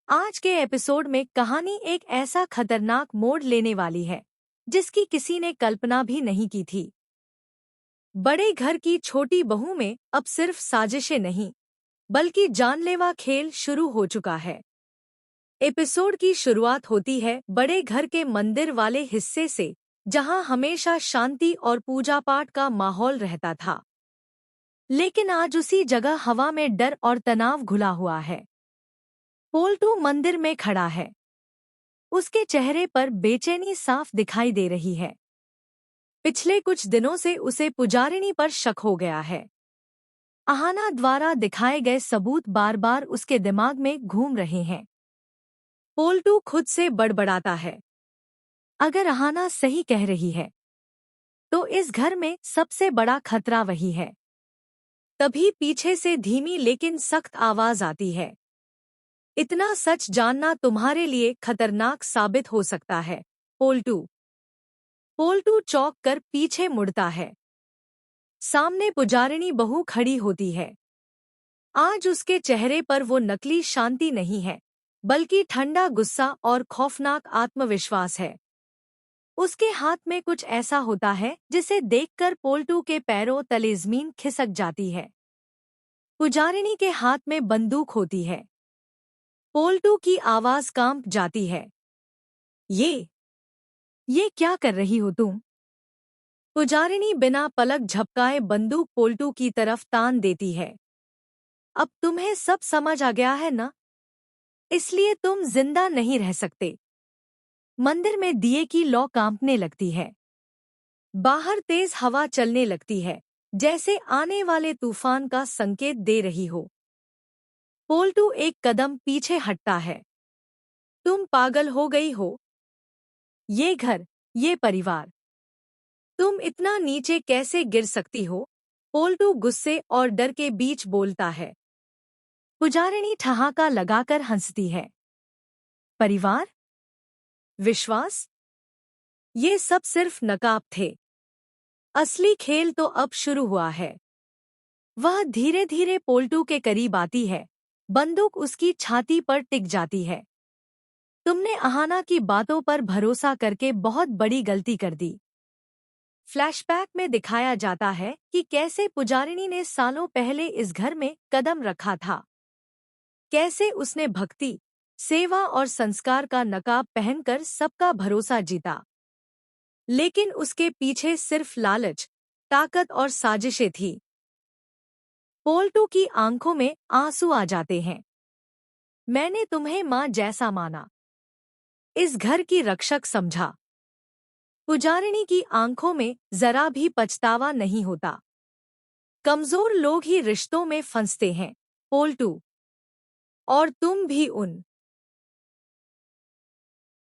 आज के एपिसोड में कहानी एक ऐसा खतरनाक मोड़ लेने वाली है जिसकी किसी ने कल्पना भी नहीं की थी। बड़े घर की छोटी बहू में अब सिर्फ साजिशें नहीं बल्कि जानलेवा खेल शुरू हो चुका है। एपिसोड की शुरुआत होती है बड़े घर के मंदिर वाले हिस्से से, जहां हमेशा शांति और पूजा पाठ का माहौल रहता था। लेकिन आज उसी जगह हवा में डर और तनाव घुला हुआ है। पोल्टू मंदिर में खड़ा है। उसके चेहरे पर बेचैनी साफ दिखाई दे रही है। पिछले कुछ दिनों से उसे पुजारिनी पर शक हो गया है। अहाना द्वारा दिखाए गए सबूत बार बार उसके दिमाग में घूम रहे हैं। पोल्टू खुद से बड़बड़ाता है, अगर अहाना सही कह रही है तो इस घर में सबसे बड़ा खतरा वही है। तभी पीछे से धीमी लेकिन सख्त आवाज आती है, इतना सच जानना तुम्हारे लिए खतरनाक साबित हो सकता है पोल्टू। पोल्टू चौंक कर पीछे मुड़ता है। सामने पुजारिनी बहू खड़ी होती है। आज उसके चेहरे पर वो नकली शांति नहीं है, बल्कि ठंडा गुस्सा और खौफनाक आत्मविश्वास है। उसके हाथ में कुछ ऐसा होता है जिसे देखकर पोल्टू के पैरों तले जमीन खिसक जाती है। पुजारिनी के हाथ में बंदूक होती है। पोल्टू की आवाज कांप जाती है, ये क्या कर रही हो तुम? पुजारिनी बिना पलक झपकाए बंदूक पोल्टू की तरफ तान देती है। अब तुम्हें सब समझ आ गया है ना? इसलिए तुम जिंदा नहीं रह सकते। मंदिर में दिए की लौ कांपने लगती है। बाहर तेज हवा चलने लगती है, जैसे आने वाले तूफान का संकेत दे रही हो। पोल्टू एक कदम पीछे हटता है। तुम पागल हो गई हो? ये घर, ये परिवार, तुम इतना नीचे कैसे गिर सकती हो? पोल्टू गुस्से और डर के बीच बोलता है। पुजारिनी ठहाका लगाकर हंसती है। परिवार? विश्वास? ये सब सिर्फ नकाब थे। असली खेल तो अब शुरू हुआ है। वह धीरे धीरे पोल्टू के करीब आती है। बंदूक उसकी छाती पर टिक जाती है। तुमने अहाना की बातों पर भरोसा करके बहुत बड़ी गलती कर दी। फ्लैशबैक में दिखाया जाता है कि कैसे पुजारिनी ने सालों पहले इस घर में कदम रखा था। कैसे उसने भक्ति, सेवा और संस्कार का नकाब पहनकर सबका भरोसा जीता। लेकिन उसके पीछे सिर्फ लालच, ताकत और साजिशें थी। पोल्टू की आंखों में आंसू आ जाते हैं। मैंने तुम्हें माँ जैसा माना, इस घर की रक्षक समझा। पुजारिनी की आंखों में जरा भी पछतावा नहीं होता। कमजोर लोग ही रिश्तों में फंसते हैं पोल्टू, और तुम भी उन